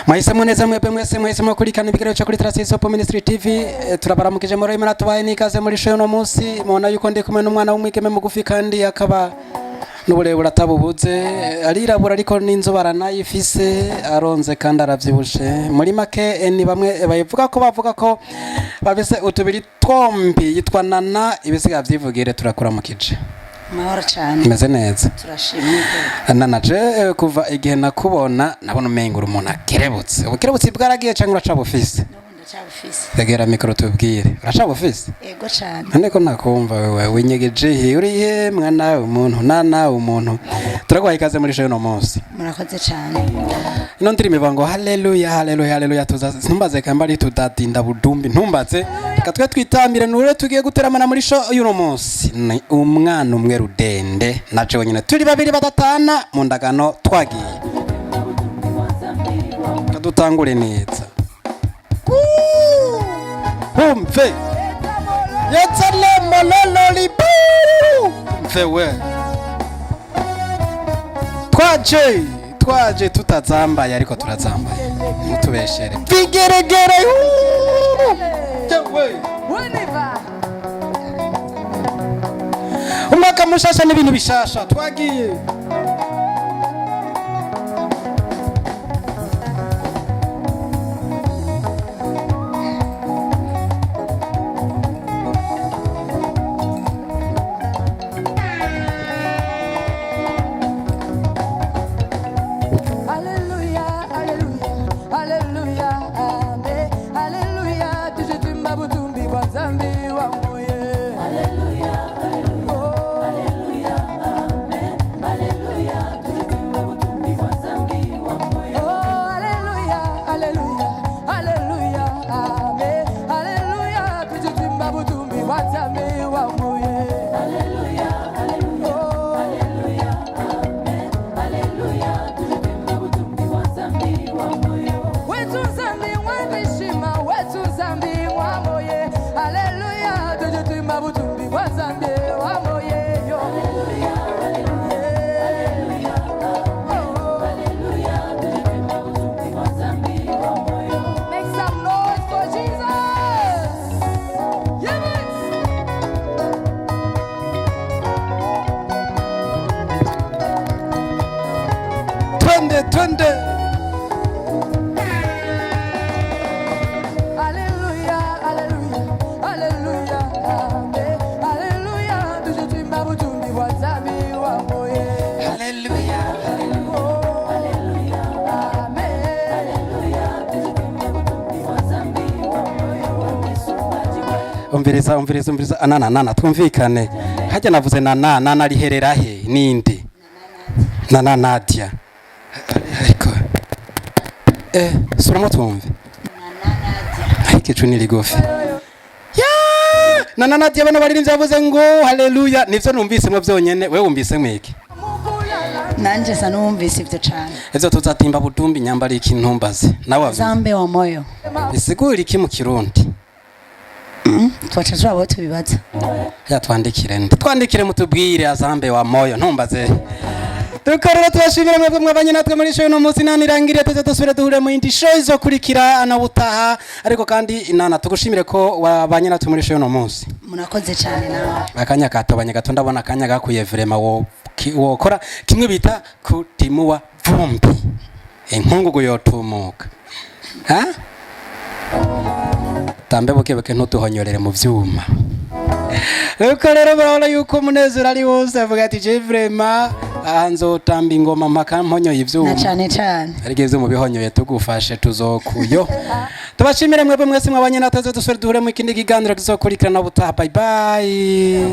Mwahisemo neza mwebwe mwese mwahisemo kurikana ibigero cyo kuri Tracey Pop Ministry TV. Turabaramukije muri Imana tubaye nikaze muri show no munsi. Mubona yuko ndi kumwe n'umwana w'umwigeme mugufi kandi akaba n'uburebure atabubuze, arirabura ariko n'inzoba ifise, aronze kandi aravyibushe. Muri make ni bamwe bayivuga ko babise utubiri twombi yitwa Nana, ibisiga vyivugire turakuramukije. Mahoro cyane. Imeze neza. Turashimye. Nana je kuva igihe nakubona nabona umengura umuntu akerebutse. Ubukerebutse bwaragiye cyangwa uracabufise? Tegera mikoro tubwire. Uracabufise? Yego cyane. None ko nakumva wewe winyegeje uri he mwana umuntu Nana umuntu. Turagwaye ikaze muri show no munsi. Murakoze cyane. Ino ndiri mivango haleluya haleluya haleluya tuza ntumbaze kambari tudatinda budumbi ntumbaze katwe twitambire nure tugiye guteramana muri show y'uno munsi. Umwana umwe rudende naje wenyine turi babiri badatana mu ndagano twagiye. Kadutangure neza. Umve Yatsale molololi Mfewe Twaje tutazambaye ariko turazambaye mutubeshere Vigeregere Umwaka mushasha n'ibintu bishasha twagiye Twende Haleluya haleluya haleluya amen haleluya tujitimba butumbi wazabi wa moye haleluya haleluya amen haleluya tujitimba butumbi wazabi wa moye umviriza Nana twumvikane hajya navuze Nana riherera he ninde Nana Nadia ariko suramo twumve ariko icuni ligofi Nana Nadia bano baririnze yavuze ngo haleluya nivyo numvise mwe byonyene wewe wumvise mwiki nanje sa numvise ivyo cyane ezo tuzatimba budumbi nyambari ikintumbaze nawe zambe wa moyo isigura iki mu kirundi twacha abo tubibaza twandikire mutubwire azambe wa moyo ntumbaze Tukarera turashimira mwebwe mwabanye natwe muri show no munsi nanirangiriye tuzasubira duhure mu indi show zo kurikira anabutaha ariko kandi Nana tugushimire ko wabanye natwe muri show no munsi. Murakoze cyane nawe. Akanya katobanye gato ndabona akanya gakuye vrema wokora kimwe bita kutimuwa vumbi. Inkungugu yotumuka. Ha? Tambe bukebeke ntutuhonyorere mu vyuma. Uko rero barabona yuko munezero ari wose avuga ati je vrema anzo tamba ingoma mpaka mponyo y'ivyuma na cyane arigeze mu bihonyoye tugufashe tuzokuyo tubashimire mwebwe mwese mwabanye natwe dusore duhure mu kindi kiganiro kizokurikirana butaha bye bye